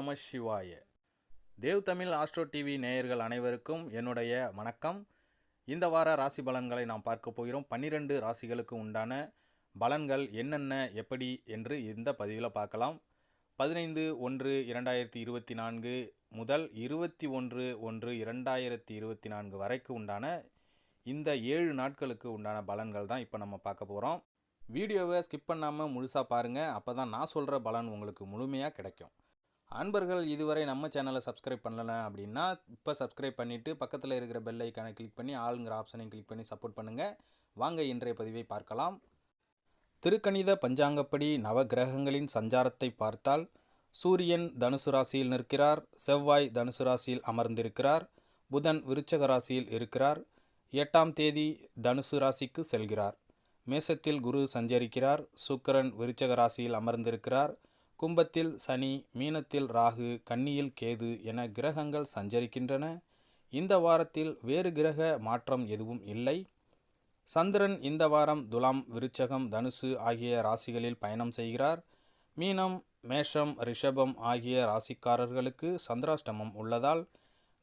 நம சிவாய. Dev Tamil astro TV நேயர்கள் அனைவருக்கும் என்னுடைய வணக்கம். இந்த வார ராசி பலன்களை நாம் பார்க்க போகிறோம். 12 ராசிகளுக்கு உண்டான பலன்கள் என்னென்ன எப்படி என்று இந்த பதிவில் பார்க்கலாம். 15/1/2024 முதல் 21/1/2024 வரைக்கும் உண்டான இந்த 7 நாட்களுக்கு உண்டான பலன்கள் தான் இப்போ நம்ம பார்க்க போகிறோம். வீடியோவை ஸ்கிப் பண்ணாமல் முழுசாக பாருங்கள். அப்போ தான் நான் சொல்கிற பலன் உங்களுக்கு முழுமையாக கிடைக்கும். அன்பர்கள் இதுவரை நம்ம சேனலை சப்ஸ்கிரைப் பண்ணலை அப்படின்னா இப்போ சப்ஸ்கிரைப் பண்ணிவிட்டு பக்கத்தில் இருக்கிற பெல் ஐக்கானை கிளிக் பண்ணி ஆளுங்கிற ஆப்ஷனையும் கிளிக் பண்ணி சப்போர்ட் பண்ணுங்கள். வாங்க இன்றைய பதிவை பார்க்கலாம். திருக்கணித பஞ்சாங்கப்படி நவகிரகங்களின் சஞ்சாரத்தை பார்த்தால் சூரியன் தனுசு ராசியில் நிற்கிறார், செவ்வாய் தனுசு ராசியில் அமர்ந்திருக்கிறார், புதன் விருச்சக ராசியில் இருக்கிறார். 8ஆம் தேதி தனுசு ராசிக்கு செல்கிறார். மேசத்தில் குரு சஞ்சரிக்கிறார், சுக்கிரன் விருச்சக ராசியில் அமர்ந்திருக்கிறார், கும்பத்தில் சனி, மீனத்தில் ராகு, கன்னியில் கேது என கிரகங்கள் சஞ்சரிக்கின்றன. இந்த வாரத்தில் வேறு கிரக மாற்றம் எதுவும் இல்லை. சந்திரன் இந்த வாரம் துலாம், விருச்சகம், தனுசு ஆகிய ராசிகளில் பயணம் செய்கிறார். மீனம், மேஷம், ரிஷபம் ஆகிய ராசிக்காரர்களுக்கு சந்திராஷ்டமம் உள்ளதால்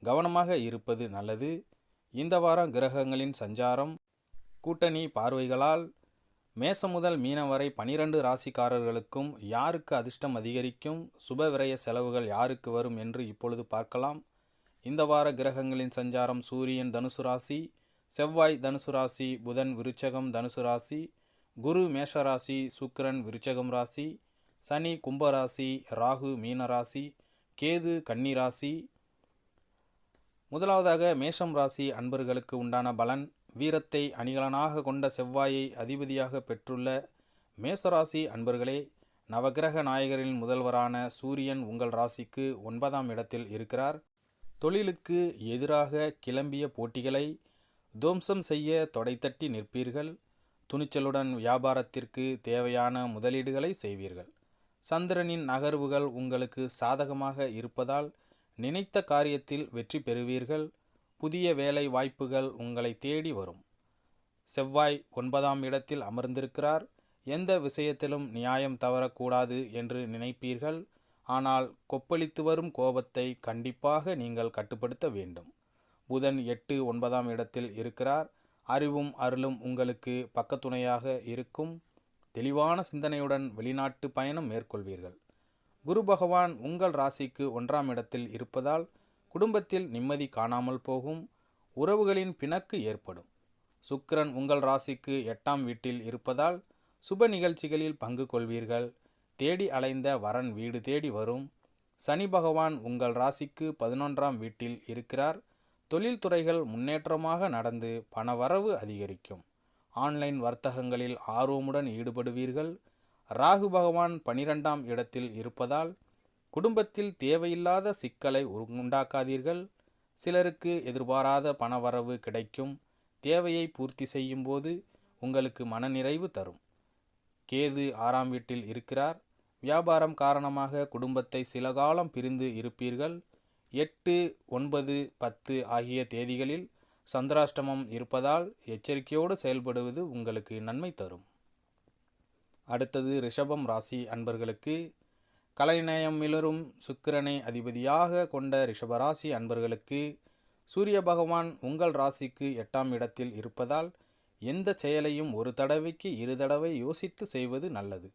கவனமாக இருப்பது நல்லது. இந்த வாரம் கிரகங்களின் சஞ்சாரம் கூட்டணி பார்வைகளால் மேசம் முதல் மீனம் வரை 12 ராசிக்காரர்களுக்கும் யாருக்கு அதிர்ஷ்டம் அதிகரிக்கும், சுப விரய செலவுகள் யாருக்கு வரும் என்று இப்பொழுது பார்க்கலாம். இந்த வார கிரகங்களின் சஞ்சாரம்: சூரியன் தனுசு ராசி, செவ்வாய் தனுசு ராசி, புதன் விருச்சகம் தனுசு ராசி, குரு மேஷராசி, சுக்கிரன் விருச்சகம் ராசி, சனி கும்பராசி, ராகு மீனராசி, கேது கன்னி ராசி. முதலாவதாக மேஷம் ராசி அன்பர்களுக்கு உண்டான பலன்: வீரத்தை அணிகலனாக கொண்ட செவ்வாயை அதிபதியாக பெற்றுள்ள மேசராசி அன்பர்களே, நவகிரக நாயகரின் முதல்வரான சூரியன் உங்கள் ராசிக்கு 9ஆம் இடத்தில் இருக்கிறார். தொழிலுக்கு எதிராக கிளம்பிய போட்டிகளை துவம்சம் செய்ய தொடைத்தட்டி நிற்பீர்கள். துணிச்சலுடன் வியாபாரத்திற்கு தேவையான முதலீடுகளை செய்வீர்கள். சந்திரனின் நகர்வுகள் உங்களுக்கு சாதகமாக இருப்பதால் நினைத்த காரியத்தில் வெற்றி பெறுவீர்கள். புதிய வேலை வாய்ப்புகள் உங்களை தேடி வரும். செவ்வாய் 9ஆம் இடத்தில் அமர்ந்திருக்கிறார். எந்த விஷயத்திலும் நியாயம் தவறக்கூடாது என்று நினைப்பீர்கள். ஆனால் கொப்பளித்து வரும் கோபத்தை கண்டிப்பாக நீங்கள் கட்டுப்படுத்த வேண்டும். புதன் 8, 9ஆம் இடத்தில் இருக்கிறார். அறிவும் அருளும் உங்களுக்கு பக்கத்துணையாக இருக்கும். தெளிவான சிந்தனையுடன் வெளிநாட்டு பயணம் மேற்கொள்வீர்கள். குரு பகவான் உங்கள் ராசிக்கு 1ஆம் இடத்தில் இருப்பதால் குடும்பத்தில் நிம்மதி காணாமல் போகும். உறவுகளின் பிணக்கு ஏற்படும். சுக்கிரன் உங்கள் ராசிக்கு 8ஆம் வீட்டில் இருப்பதால் சுப நிகழ்ச்சிகளில் பங்கு கொள்வீர்கள். தேடி அலைந்த வரன் வீடு தேடி வரும். சனி பகவான் உங்கள் ராசிக்கு 11ஆம் வீட்டில் இருக்கிறார். தொழில்துறைகள் முன்னேற்றமாக நடந்து பணவரவு அதிகரிக்கும். ஆன்லைன் வர்த்தகங்களில் ஆர்வமுடன் ஈடுபடுவீர்கள். ராகு பகவான் 12ஆம் இடத்தில் இருப்பதால் குடும்பத்தில் தேவையில்லாத சிக்கலை உண்டாக்காதீர்கள். சிலருக்கு எதிர்பாராத பணவரவு கிடைக்கும். தேவையை பூர்த்தி செய்யும் போது உங்களுக்கு மனநிறைவு தரும். கேது 6ஆம் வீட்டில் இருக்கிறார். வியாபாரம் காரணமாக குடும்பத்தை சில காலம் பிரிந்து இருப்பீர்கள். 8, 9, 10 ஆகிய தேதிகளில் சந்திராஷ்டமம் இருப்பதால் எச்சரிக்கையோடு செயல்படுவது உங்களுக்கு நன்மை தரும். அடுத்தது ரிஷபம் ராசி அன்பர்களுக்கு. கலைநயம் மிளரும் சுக்கிரனை அதிபதியாக கொண்ட ரிஷபராசி அன்பர்களுக்கு சூரிய பகவான் உங்கள் ராசிக்கு 8ஆம் இடத்தில் இருப்பதால் எந்த செயலையும் ஒரு தடவைக்கு 2 தடவை யோசித்து செய்வது நல்லது.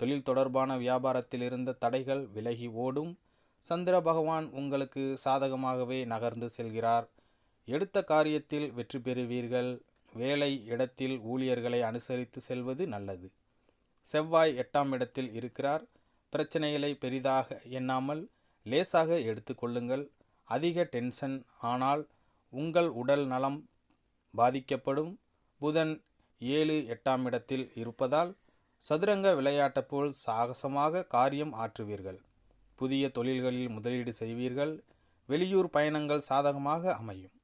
தொழில் தொடர்பான வியாபாரத்தில் இருந்த தடைகள் விலகி ஓடும். சந்திர பகவான் உங்களுக்கு சாதகமாகவே நகர்ந்து செல்கிறார். எடுத்த காரியத்தில் வெற்றி பெறுவீர்கள். வேலை இடத்தில் ஊழியர்களை அனுசரித்து செல்வது நல்லது. செவ்வாய் 8ஆம் இடத்தில் இருக்கிறார். பிரச்சனைகளை பெரிதாக எண்ணாமல் லேசாக எடுத்துக்கொள்ளுங்கள். அதிக டென்ஷன் ஆனால் உங்கள் உடல் நலம் பாதிக்கப்படும். புதன் 7, 8ஆம் இடத்தில் இருப்பதால் சதுரங்க விளையாட்டு போல் சாகசமாக காரியம் ஆற்றுவீர்கள். புதிய தொழில்களில் முதலீடு செய்வீர்கள். வெளியூர் பயணங்கள் சாதகமாக அமையும்.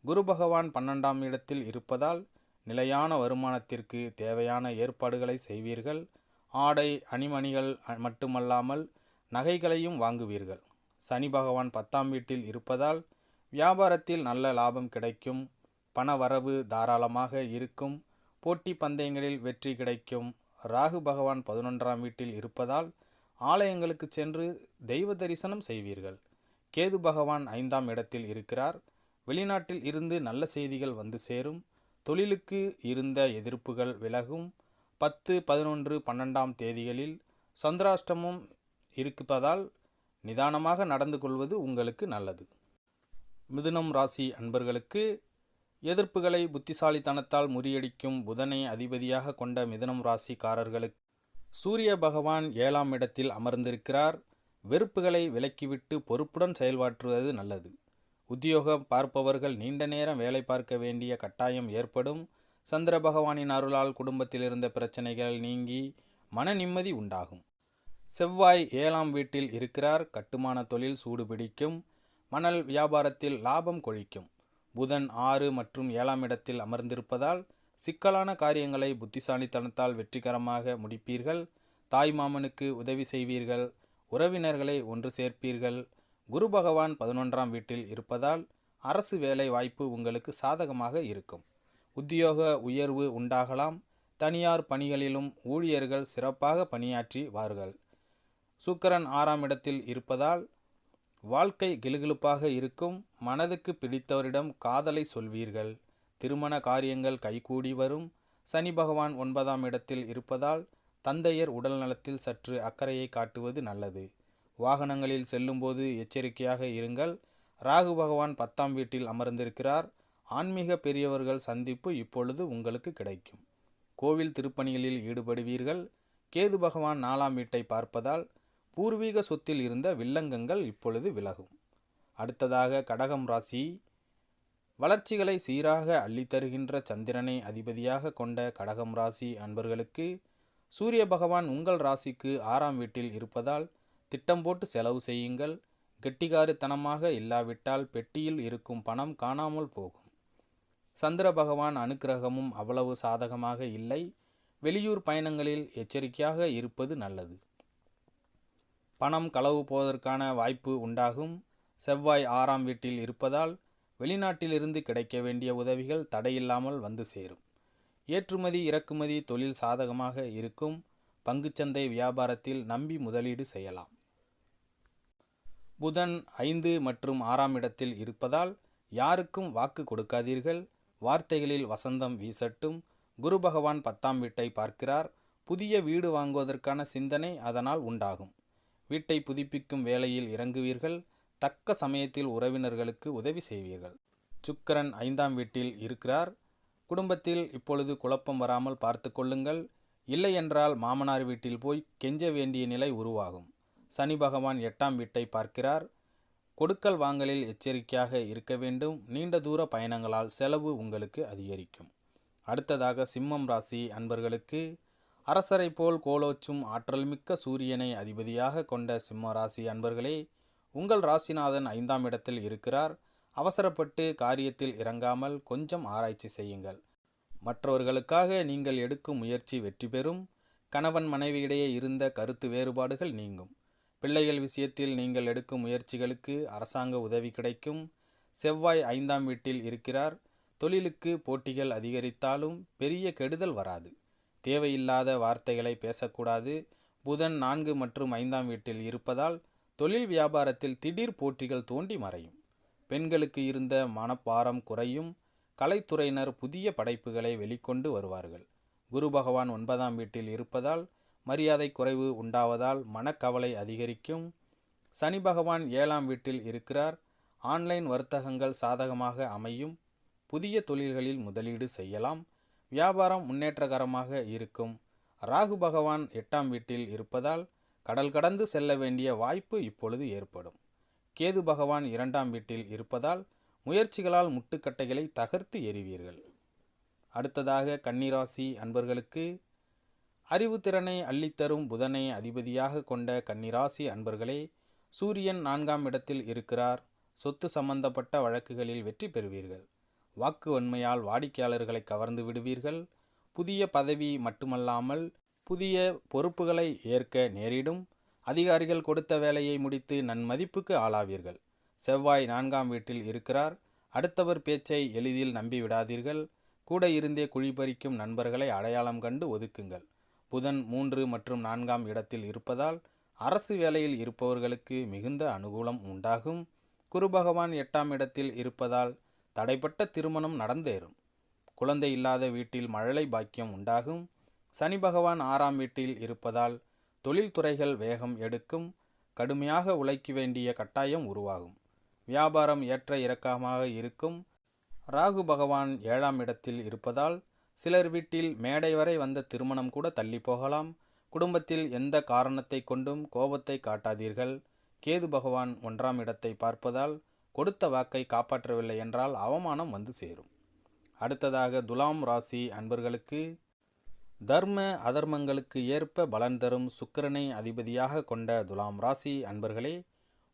குரு பகவான் 12ஆம் இடத்தில் இருப்பதால் நிலையான வருமானத்திற்கு தேவையான ஏற்பாடுகளை செய்வீர்கள். ஆடை அணிமணிகள் மட்டுமல்லாமல் நகைகளையும் வாங்குவீர்கள். சனி பகவான் 10ஆம் வீட்டில் இருப்பதால் வியாபாரத்தில் நல்ல லாபம் கிடைக்கும். பண வரவு தாராளமாக இருக்கும். போட்டி பந்தயங்களில் வெற்றி கிடைக்கும். ராகு பகவான் 11ஆம் வீட்டில் இருப்பதால் ஆலயங்களுக்கு சென்று தெய்வ தரிசனம் செய்வீர்கள். கேது பகவான் 5ஆம் இடத்தில் இருக்கிறார். வெளிநாட்டில் இருந்து நல்ல செய்திகள் வந்து சேரும். தொழிலுக்கு இருந்த எதிர்ப்புகள் விலகும். 10, 11, 12ஆம் தேதிகளில் சந்திராஷ்டமம் இருப்பதால் நிதானமாக நடந்து கொள்வது உங்களுக்கு நல்லது. மிதுனம் ராசி அன்பர்களுக்கு எதிர்ப்புகளை புத்திசாலித்தனத்தால் முறியடிக்கும் புதனை அதிபதியாக கொண்ட மிதுனம் ராசிக்காரர்களுக்கு சூரிய பகவான் 7ஆம் இடத்தில் அமர்ந்திருக்கிறார். வெறுப்புகளை விலக்கிவிட்டு பொறுப்புடன் செயல்பாற்றுவது நல்லது. உத்தியோகம் பார்ப்பவர்கள் நீண்ட நேரம் வேலை பார்க்க வேண்டிய கட்டாயம் ஏற்படும். சந்திர பகவானின் அருளால் குடும்பத்தில் இருந்த பிரச்சனைகள் நீங்கி மன நிம்மதி உண்டாகும். செவ்வாய் 7ஆம் வீட்டில் இருக்கிறார். கட்டுமான தொழில் சூடுபிடிக்கும். மணல் வியாபாரத்தில் லாபம் கொழிக்கும். புதன் 6 மற்றும் 7ஆம் இடத்தில் அமர்ந்திருப்பதால் சிக்கலான காரியங்களை புத்திசாலித்தனத்தால் வெற்றிகரமாக முடிப்பீர்கள். தாய் மாமனுக்கு உதவி செய்வீர்கள். உறவினர்களை ஒன்று சேர்ப்பீர்கள். குரு பகவான் 11ஆம் வீட்டில் இருப்பதால் அரசு வேலை வாய்ப்பு உங்களுக்கு சாதகமாக இருக்கும். உத்தியோக உயர்வு உண்டாகலாம். தனியார் பணிகளிலும் ஊழியர்கள் சிறப்பாக பணியாற்றுவார்கள். சுக்கிரன் 6ஆம் இடத்தில் இருப்பதால் வாழ்க்கை கிளுகிளுப்பாக இருக்கும். மனதுக்கு பிடித்தவரிடம் காதலை சொல்வீர்கள். திருமண காரியங்கள் கைகூடி வரும். சனி பகவான் 9ஆம் இடத்தில் இருப்பதால் தந்தையர் உடல் நலத்தில் சற்று அக்கறையை காட்டுவது நல்லது. வாகனங்களில் செல்லும்போது எச்சரிக்கையாக இருங்கள். ராகு பகவான் 10ஆம் வீட்டில் அமர்ந்திருக்கிறார். ஆன்மீக பெரியவர்கள் சந்திப்பு இப்பொழுது உங்களுக்கு கிடைக்கும். கோவில் திருப்பணிகளில் ஈடுபடுவீர்கள். கேது பகவான் 4ஆம் வீட்டை பார்ப்பதால் பூர்வீக சொத்தில் இருந்த வில்லங்கங்கள் இப்பொழுது விலகும். அடுத்ததாக கடகம் ராசி. வளர்ச்சிகளை சீராக அள்ளித்தருகின்ற சந்திரனை அதிபதியாக கொண்ட கடகம் ராசி அன்பர்களுக்கு சூரிய பகவான் உங்கள் ராசிக்கு 6ஆம் வீட்டில் இருப்பதால் திட்டம் போட்டு செலவு செய்யுங்கள். கெட்டிகாரித்தனமாக இல்லாவிட்டால் பெட்டியில் இருக்கும் பணம் காணாமல் போகும். சந்திர பகவான் அனுக்கிரகமும் அவ்வளவு சாதகமாக இல்லை. வெளியூர் பயணங்களில் எச்சரிக்கையாக இருப்பது நல்லது. பணம் களவு போவதற்கான வாய்ப்பு உண்டாகும். செவ்வாய் 6ஆம் வீட்டில் இருப்பதால் வெளிநாட்டிலிருந்து கிடைக்க வேண்டிய உதவிகள் தடையில்லாமல் வந்து சேரும். ஏற்றுமதி இறக்குமதி தொழில் சாதகமாக இருக்கும். பங்குச்சந்தை வியாபாரத்தில் நம்பி முதலீடு செய்யலாம். புதன் 5 மற்றும் 6ஆம் இடத்தில் இருப்பதால் யாருக்கும் வாக்கு கொடுக்காதீர்கள். வார்த்தைகளில் வசந்தம் வீசட்டும். குரு பகவான் 10ஆம் வீட்டை பார்க்கிறார். புதிய வீடு வாங்குவதற்கான சிந்தனை அதனால் உண்டாகும். வீட்டை புதுப்பிக்கும் வேலையில் இறங்குவீர்கள். தக்க சமயத்தில் உறவினர்களுக்கு உதவி செய்வீர்கள். சுக்கிரன் 5ஆம் வீட்டில் இருக்கிறார். குடும்பத்தில் இப்பொழுது குழப்பம் வராமல் பார்த்து கொள்ளுங்கள். இல்லையென்றால் மாமனார் வீட்டில் போய் கெஞ்ச வேண்டிய நிலை உருவாகும். சனி பகவான் 8ஆம் வீட்டை பார்க்கிறார். கொடுக்கல் வாங்கலில் எச்சரிக்கையாக இருக்க வேண்டும். நீண்ட தூர பயணங்களால் செலவு உங்களுக்கு அதிகரிக்கும். அடுத்ததாக சிம்மம் ராசி அன்பர்களுக்கு அரசரை போல் கோலோச்சும் ஆற்றல் மிக்க சூரியனை அதிபதியாக கொண்ட சிம்ம ராசி அன்பர்களே, உங்கள் ராசிநாதன் 5ஆம் இடத்தில் இருக்கிறார். அவசரப்பட்டு காரியத்தில் இறங்காமல் கொஞ்சம் ஆராய்ச்சி செய்யுங்கள். மற்றவர்களுக்காக நீங்கள் எடுக்கும் முயற்சி வெற்றி பெறும். கணவன் மனைவியிடையே இருந்த கருத்து வேறுபாடுகள் நீங்கும். பிள்ளைகள் விஷயத்தில் நீங்கள் எடுக்கும் முயற்சிகளுக்கு அரசாங்க உதவி கிடைக்கும். செவ்வாய் 5ஆம் வீட்டில் இருக்கிறார். தொழிலுக்கு போட்டிகள் அதிகரித்தாலும் பெரிய கெடுதல் வராது. தேவையில்லாத வார்த்தைகளை பேசக்கூடாது. புதன் 4 மற்றும் 5ஆம் வீட்டில் இருப்பதால் தொழில் வியாபாரத்தில் திடீர் போட்டிகள் தோண்டி மறையும். பெண்களுக்கு இருந்த மனப்பாரம் குறையும். கலைத்துறையினர் புதிய படைப்புகளை வெளிக்கொண்டு வருவார்கள். குரு பகவான் 9ஆம் வீட்டில் இருப்பதால் மரியாதை குறைவு உண்டாவதால் மனக்கவலை அதிகரிக்கும். சனி பகவான் 7ஆம் வீட்டில் இருக்கிறார். ஆன்லைன் வர்த்தகங்கள் சாதகமாக அமையும். புதிய தொழில்களில் முதலீடு செய்யலாம். வியாபாரம் முன்னேற்றகரமாக இருக்கும். ராகு பகவான் 8ஆம் வீட்டில் இருப்பதால் கடல் கடந்து செல்ல வேண்டிய வாய்ப்பு இப்பொழுது ஏற்படும். கேது பகவான் 2ஆம் வீட்டில் இருப்பதால் முயற்சிகளால் முட்டுக்கட்டைகளை தகர்த்து எறிவீர்கள். அடுத்ததாக கன்னிராசி அன்பர்களுக்கு அறிவுத்திறனை அள்ளித்தரும் புதனை அதிபதியாக கொண்ட கன்னிராசி அன்பர்களே, சூரியன் 4ஆம் இடத்தில் இருக்கிறார். சொத்து சம்பந்தப்பட்ட வழக்குகளில் வெற்றி பெறுவீர்கள். வாக்கு வன்மையால் வாடிக்கையாளர்களை கவர்ந்து விடுவீர்கள். புதிய பதவி மட்டுமல்லாமல் புதிய பொறுப்புகளை ஏற்க நேரிடும். அதிகாரிகள் கொடுத்த வேலையை முடித்து நன்மதிப்புக்கு ஆளாவீர்கள். செவ்வாய் 4ஆம் வீட்டில் இருக்கிறார். அடுத்தவர் பேச்சை எளிதில் நம்பிவிடாதீர்கள். கூட இருந்தே குழிபறிக்கும் நண்பர்களை அடையாளம் கண்டு ஒதுக்குங்கள். புதன் 3 மற்றும் 4ஆம் இடத்தில் இருப்பதால் அரசு வேலையில் இருப்பவர்களுக்கு மிகுந்த அனுகூலம் உண்டாகும். குரு பகவான் 8ஆம் இடத்தில் இருப்பதால் தடைப்பட்ட திருமணம் நடந்தேறும். குழந்தை இல்லாத வீட்டில் மழலை பாக்கியம் உண்டாகும். சனி பகவான் 6ஆம் வீட்டில் இருப்பதால் தொழில்துறைகள் வேகம் எடுக்கும். கடுமையாக உழைக்க வேண்டிய கட்டாயம் உருவாகும். வியாபாரம் ஏற்ற இறக்கமாக இருக்கும். ராகு பகவான் 7ஆம் இடத்தில் இருப்பதால் சிலர் வீட்டில் மேடை வரை வந்த திருமணம் கூட தள்ளி போகலாம். குடும்பத்தில் எந்த காரணத்தை கொண்டும் கோபத்தை காட்டாதீர்கள். கேது பகவான் 1ஆம் இடத்தை பார்ப்பதால் கொடுத்த வாக்கை காப்பாற்றவில்லை என்றால் அவமானம் வந்து சேரும். அடுத்ததாக துலாம் ராசி அன்பர்களுக்கு தர்ம அதர்மங்களுக்கு ஏற்ப பலன் தரும் சுக்கிரனை அதிபதியாக கொண்ட துலாம் ராசி அன்பர்களே,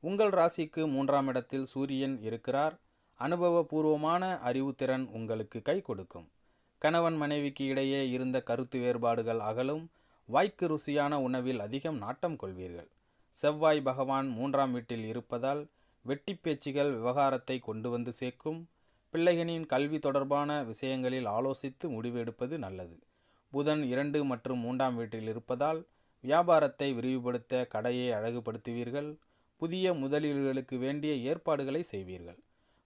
உங்கள் ராசிக்கு 3ஆம் இடத்தில் சூரியன் இருக்கிறார். அனுபவபூர்வமான அறிவுத்திறன் உங்களுக்கு கை கொடுக்கும். கணவன் மனைவிக்கு இடையே இருந்த கருத்து வேறுபாடுகள் அகலும். வாய்க்கு ருசியான உணவில் அதிகம் நாட்டம் கொள்வீர்கள். செவ்வாய் பகவான் 3ஆம் வீட்டில் இருப்பதால் வெட்டி பேச்சுகள் விவகாரத்தை கொண்டு வந்து சேர்க்கும். பிள்ளைகளின் கல்வி தொடர்பான விஷயங்களில் ஆலோசித்து முடிவெடுப்பது நல்லது. புதன் 2 மற்றும் 3ஆம் வீட்டில் இருப்பதால் வியாபாரத்தை விரிவுபடுத்த கடையை அழகுபடுத்துவீர்கள். புதிய முதலீடுகளுக்கு வேண்டிய ஏற்பாடுகளை செய்வீர்கள்.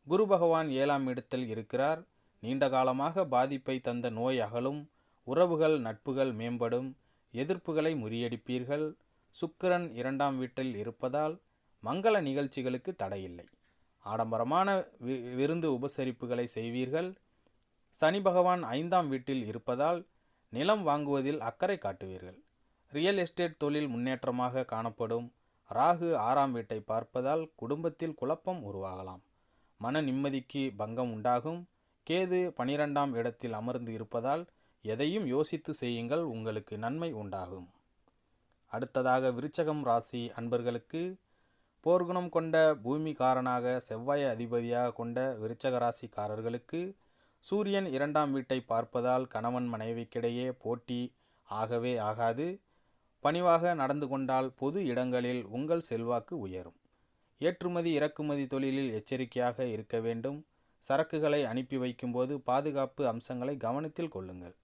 குரு பகவான் 7ஆம் இடத்தில் இருக்கிறார். நீண்ட காலமாக பாதிப்பை தந்த நோய் அகலும். உறவுகள் நட்புகள் மேம்படும். எதிர்ப்புகளை முறியடிப்பீர்கள். சுக்கிரன் 2ஆம் வீட்டில் இருப்பதால் மங்கள நிகழ்ச்சிகளுக்கு தடையில்லை. ஆடம்பரமான விருந்து உபசரிப்புகளை செய்வீர்கள். சனி பகவான் 5ஆம் வீட்டில் இருப்பதால் நிலம் வாங்குவதில் அக்கறை காட்டுவீர்கள். ரியல் எஸ்டேட் தொழில் முன்னேற்றமாக காணப்படும். ராகு 6ஆம் வீட்டை பார்ப்பதால் குடும்பத்தில் குழப்பம் உருவாகலாம். மன நிம்மதிக்கு பங்கம் உண்டாகும். கேது 12ஆம் இடத்தில் அமர்ந்து இருப்பதால் எதையும் யோசித்து செய்யுங்கள், உங்களுக்கு நன்மை உண்டாகும். அடுத்ததாக விருச்சகம் ராசி அன்பர்களுக்கு போர்க்குணம் கொண்ட பூமிகாரனாக செவ்வாய் அதிபதியாக கொண்ட விருச்சக ராசிக்காரர்களுக்கு சூரியன் 2ஆம் வீட்டை பார்ப்பதால் கணவன் மனைவிக்கிடையே போட்டி ஆகவே ஆகாது. பணிவாக நடந்து கொண்டால் பொது இடங்களில் உங்கள் செல்வாக்கு உயரும். ஏற்றுமதி இறக்குமதி தொழிலில் எச்சரிக்கையாக இருக்க வேண்டும். சரக்குகளை அனுப்பி வைக்கும்போது பாதுகாப்பு அம்சங்களை கவனத்தில் கொள்ளுங்கள்.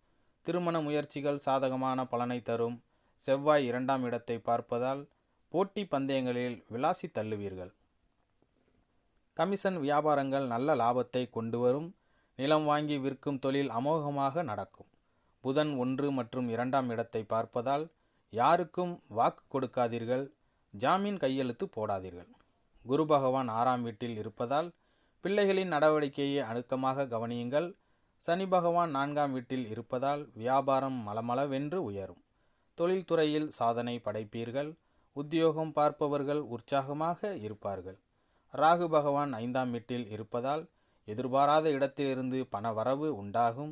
திருமண முயற்சிகள் சாதகமான பலனை தரும். செவ்வாய் 2ஆம் இடத்தை பார்ப்பதால் போட்டி பந்தயங்களில் விளாசி தள்ளுவீர்கள். கமிஷன் வியாபாரங்கள் நல்ல லாபத்தை கொண்டு வரும். நிலம் வாங்கி விற்கும் தொழில் அமோகமாக நடக்கும். புதன் 1 மற்றும் 2ஆம் இடத்தை பார்ப்பதால் யாருக்கும் வாக்கு கொடுக்காதீர்கள். ஜாமீன் கையெழுத்து போடாதீர்கள். குரு பகவான் 6ஆம் வீட்டில் இருப்பதால் பிள்ளைகளின் நடவடிக்கையை அணுக்கமாக கவனியுங்கள். சனி பகவான் 4ஆம் வீட்டில் இருப்பதால் வியாபாரம் மளமளவென்று உயரும். தொழில்துறையில் சாதனை படைப்பீர்கள். உத்தியோகம் பார்ப்பவர்கள் உற்சாகமாக இருப்பார்கள். ராகு பகவான் 5ஆம் வீட்டில் இருப்பதால் எதிர்பாராத இடத்திலிருந்து பண வரவு உண்டாகும்.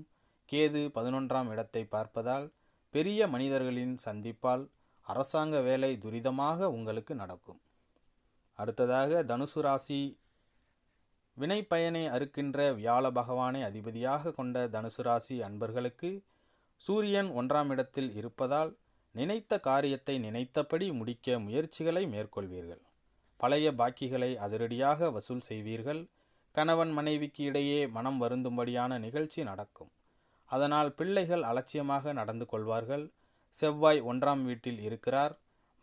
கேது 11ஆம் இடத்தை பார்ப்பதால் பெரிய மனிதர்களின் சந்திப்பால் அரசாங்க வேலை துரிதமாக உங்களுக்கு நடக்கும். அடுத்ததாக தனுசு ராசி. வினை பயனை அறுக்கின்ற வியாழ பகவானை அதிபதியாக கொண்ட தனுசு ராசி அன்பர்களுக்கு சூரியன் 1ஆம் இடத்தில் இருப்பதால் நினைத்த காரியத்தை நினைத்தபடி முடிக்க முயற்சிகளை மேற்கொள்வீர்கள். பழைய பாக்கிகளை அதிரடியாக வசூல் செய்வீர்கள். கணவன் மனைவிக்கு இடையே மனம் வருந்தும்படியான நிகழ்ச்சி நடக்கும். அதனால் பிள்ளைகள் அலட்சியமாக நடந்து கொள்வார்கள். செவ்வாய் 1ஆம் வீட்டில் இருக்கிறார்.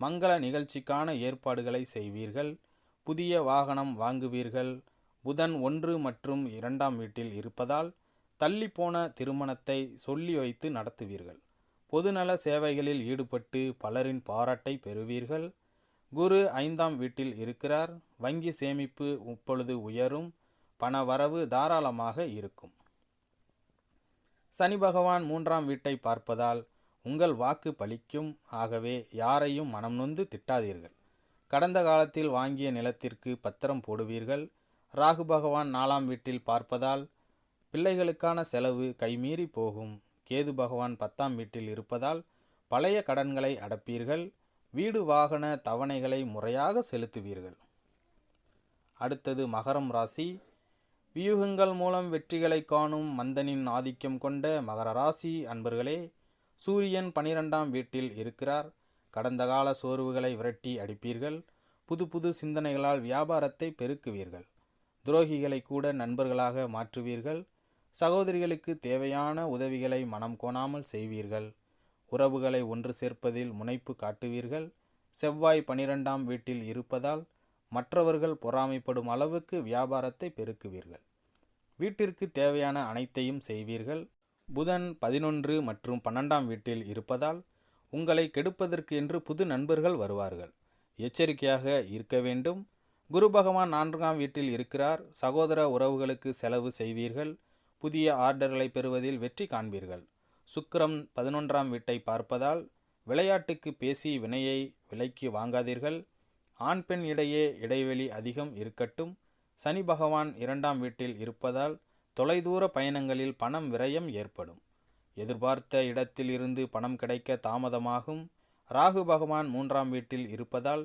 மங்கள நிகழ்ச்சிக்கான ஏற்பாடுகளை செய்வீர்கள். புதிய வாகனம் வாங்குவீர்கள். புதன் 1 மற்றும் 2ஆம் வீட்டில் இருப்பதால் தள்ளிப்போன திருமணத்தை சொல்லி வைத்து நடத்துவீர்கள். பொதுநல சேவைகளில் ஈடுபட்டு பலரின் பாராட்டை பெறுவீர்கள். குரு 5ஆம் வீட்டில் இருக்கிறார். வங்கி சேமிப்பு இப்பொழுது உயரும். பண வரவு தாராளமாக இருக்கும். சனி பகவான் 3ஆம் வீட்டை பார்ப்பதால் உங்கள் வாக்கு பலிக்கும். ஆகவே யாரையும் மனம் நொந்து திட்டாதீர்கள். கடந்த காலத்தில் வாங்கிய நிலத்திற்கு பத்திரம் போடுவீர்கள். ராகு பகவான் 4ஆம் வீட்டில் பார்ப்பதால் பிள்ளைகளுக்கான செலவு கைமீறி போகும். கேது பகவான் 10ஆம் வீட்டில் இருப்பதால் பழைய கடன்களை அடைப்பீர்கள். வீடு வாகன தவணைகளை முறையாக செலுத்துவீர்கள். அடுத்தது மகரம் ராசி. வியூகங்கள் மூலம் வெற்றிகளை காணும் மந்தனின் ஆதிக்கம் கொண்ட மகர ராசி அன்பர்களே, சூரியன் 12ஆம் வீட்டில் இருக்கிறார். கடந்த கால சோர்வுகளை விரட்டி அடிப்பீர்கள். புது புது சிந்தனைகளால் வியாபாரத்தை பெருக்குவீர்கள். துரோகிகளை கூட நண்பர்களாக மாற்றுவீர்கள். சகோதரிகளுக்கு தேவையான உதவிகளை மனம் கோணாமல் செய்வீர்கள். உறவுகளை ஒன்று சேர்ப்பதில் முனைப்பு காட்டுவீர்கள். செவ்வாய் 12ஆம் வீட்டில் இருப்பதால் மற்றவர்கள் பொறாமைப்படும் அளவுக்கு வியாபாரத்தை பெருக்குவீர்கள். வீட்டிற்கு தேவையான அனைத்தையும் செய்வீர்கள். புதன் 11 மற்றும் 12ஆம் வீட்டில் இருப்பதால் உங்களை கெடுப்பதற்கு என்று புது நண்பர்கள் வருவார்கள். எச்சரிக்கையாக இருக்க வேண்டும். குரு பகவான் 4ஆம் வீட்டில் இருக்கிறார். சகோதர உறவுகளுக்கு செலவு செய்வீர்கள். புதிய ஆர்டர்களை பெறுவதில் வெற்றி காண்பீர்கள். சுக்கிரன் 11ஆம் வீட்டை பார்ப்பதால் விளையாட்டுக்கு பேசி வினையை விலைக்கு வாங்காதீர்கள். ஆண் பெண் இடையே இடைவெளி அதிகம் இருக்கட்டும். சனி பகவான் 2ஆம் வீட்டில் இருப்பதால் தொலைதூர பயணங்களில் பணம் விரயம் ஏற்படும். எதிர்பார்த்த இடத்தில் இருந்து பணம் கிடைக்க தாமதமாகும். ராகு பகவான் 3ஆம் வீட்டில் இருப்பதால்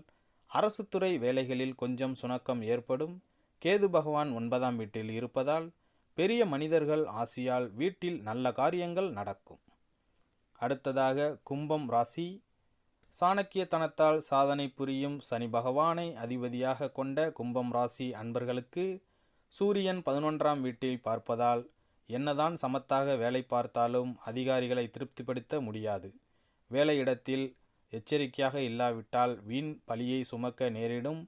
அரசு துறை வேலைகளில் கொஞ்சம் சுணக்கம் ஏற்படும். கேது பகவான் 9ஆம் வீட்டில் இருப்பதால் பெரிய மனிதர்கள் ஆசியால் வீட்டில் நல்ல காரியங்கள் நடக்கும். அடுத்ததாக கும்பம் ராசி. சாணக்கியத்தனத்தால் சாதனை புரியும் சனி பகவானை அதிபதியாக கொண்ட கும்பம் ராசி அன்பர்களுக்கு சூரியன் 11ஆம் வீட்டில் பார்ப்பதால் என்னதான் சமத்தாக வேலை பார்த்தாலும் அதிகாரிகளை திருப்திப்படுத்த முடியாது. வேலையிடத்தில் எச்சரிக்கையாக இல்லாவிட்டால் வீண் பழியை சுமக்க நேரிடும்.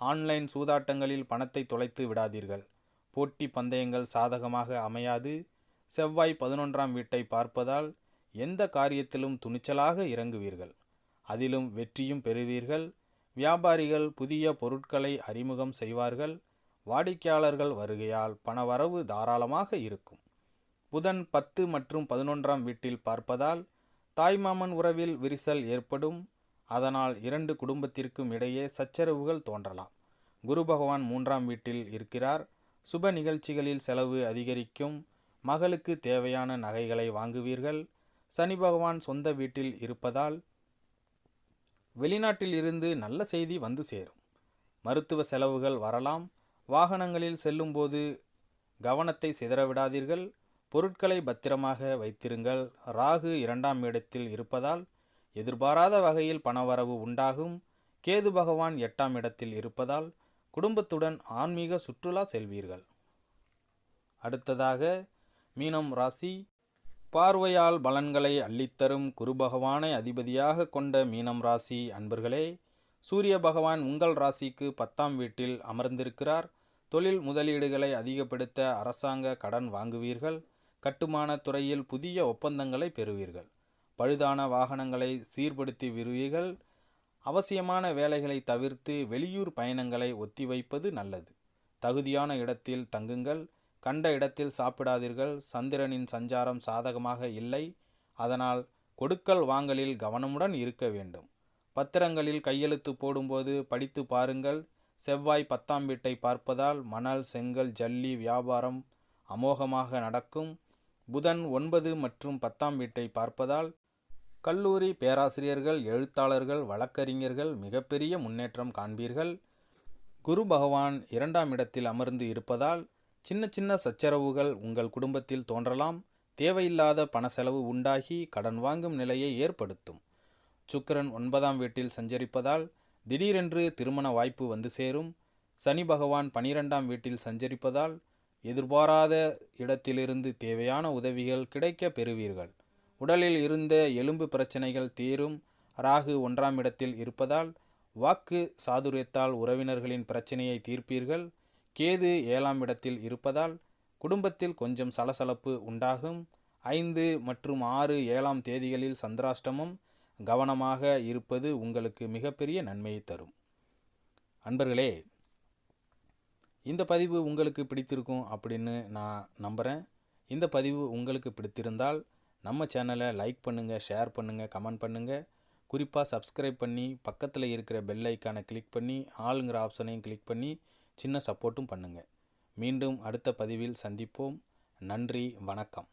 ஆன்லைன் சூதாட்டங்களில் பணத்தை தொலைத்து விடாதீர்கள். போட்டி பந்தயங்கள் சாதகமாக அமையாது. செவ்வாய் 11ஆம் வீட்டை பார்ப்பதால் எந்த காரியத்திலும் துணிச்சலாக இறங்குவீர்கள். அதிலும் வெற்றியும் பெறுவீர்கள். வியாபாரிகள் புதிய பொருட்களை அறிமுகம் செய்வார்கள். வாடிக்கையாளர்கள் வருகையால் பணவரவு தாராளமாக இருக்கும். புதன் 10 மற்றும் 11ஆம் வீட்டில் பார்ப்பதால் தாய்மாமன் உறவில் விரிசல் ஏற்படும். அதனால் 2 குடும்பத்திற்கும் இடையே சச்சரவுகள் தோன்றலாம். குரு பகவான் 3ஆம் வீட்டில் இருக்கிறார். சுப நிகழ்ச்சிகளில் செலவு அதிகரிக்கும். மகளுக்கு தேவையான நகைகளை வாங்குவீர்கள். சனி பகவான் சொந்த வீட்டில் இருப்பதால் வெளிநாட்டில் இருந்து நல்ல செய்தி வந்து சேரும். மருத்துவ செலவுகள் வரலாம். வாகனங்களில் செல்லும்போது கவனத்தை சிதறவிடாதீர்கள். பொருட்களை பத்திரமாக வைத்திருங்கள். ராகு 2ஆம் இடத்தில் இருப்பதால் எதிர்பாராத வகையில் பணவரவு உண்டாகும். கேது பகவான் 8ஆம் இடத்தில் இருப்பதால் குடும்பத்துடன் ஆன்மீக சுற்றுலா செல்வீர்கள். அடுத்ததாக மீனம் ராசி. பார்வையால் பலன்களை அள்ளித்தரும் குரு பகவானை அதிபதியாக கொண்ட மீனம் ராசி அன்பர்களே, சூரிய பகவான் உங்கள் ராசிக்கு 10ஆம் வீட்டில் அமர்ந்திருக்கிறார். தொழில் முதலீடுகளை அதிகப்படுத்த அரசாங்க கடன் வாங்குவீர்கள். கட்டுமான துறையில் புதிய ஒப்பந்தங்களை பெறுவீர்கள். பழுதான வாகனங்களை சீர்படுத்தி விடுவீர்கள். அவசியமான வேலைகளை தவிர்த்து வெளியூர் பயணங்களை ஒத்திவைப்பது நல்லது. தகுதியான இடத்தில் தங்குங்கள். கண்ட இடத்தில் சாப்பிடாதீர்கள். சந்திரனின் சஞ்சாரம் சாதகமாக இல்லை. அதனால் கொடுக்கல் வாங்கலில் கவனமுடன் இருக்க வேண்டும். பத்திரங்களில் கையெழுத்து போடும்போது படித்து பாருங்கள். செவ்வாய் 10ஆம் வீட்டை பார்ப்பதால் மணல், செங்கல், ஜல்லி வியாபாரம் அமோகமாக நடக்கும். புதன் 9 மற்றும் 10ஆம் வீட்டை பார்ப்பதால் கல்லூரி பேராசிரியர்கள், எழுத்தாளர்கள், வழக்கறிஞர்கள் மிகப்பெரிய முன்னேற்றம் காண்பீர்கள். குரு பகவான் 2ஆம் இடத்தில் அமர்ந்து இருப்பதால் சின்ன சின்ன சச்சரவுகள் உங்கள் குடும்பத்தில் தோன்றலாம். தேவையில்லாத பண செலவு உண்டாகி கடன் வாங்கும் நிலையை ஏற்படுத்தும். சுக்கிரன் 9ஆம் வீட்டில் சஞ்சரிப்பதால் திடீரென்று திருமண வாய்ப்பு வந்து சேரும். சனி பகவான் 12ஆம் வீட்டில் சஞ்சரிப்பதால் எதிர்பாராத இடத்திலிருந்து தேவையான உதவிகள் கிடைக்க பெறுவீர்கள். உடலில் இருந்த எலும்பு பிரச்சனைகள் தீரும். ராகு 1ஆம் இடத்தில் இருப்பதால் வாக்கு சாதுரியத்தால் உறவினர்களின் பிரச்சனையை தீர்ப்பீர்கள். கேது 7ஆம் இடத்தில் இருப்பதால் குடும்பத்தில் கொஞ்சம் சலசலப்பு உண்டாகும். 5 மற்றும் 6, 7ஆம் தேதிகளில் சந்திராஷ்டமம். கவனமாக இருப்பது உங்களுக்கு மிகப்பெரிய நன்மையை தரும். அன்பர்களே, இந்த பதிவு உங்களுக்கு பிடித்திருக்கும் அப்படின்னு நான் நம்புகிறேன். இந்த பதிவு உங்களுக்கு பிடித்திருந்தால் நம்ம சேனலை லைக் பண்ணுங்கள், ஷேர் பண்ணுங்கள், கமெண்ட் பண்ணுங்கள். குறிப்பாக சப்ஸ்கிரைப் பண்ணி பக்கத்தில் இருக்கிற பெல் ஐக்கானை கிளிக் பண்ணி ஆளுங்கிற ஆப்ஷனையும் கிளிக் பண்ணி சின்ன சப்போர்ட்டும் பண்ணுங்கள். மீண்டும் அடுத்த பதிவில் சந்திப்போம். நன்றி, வணக்கம்.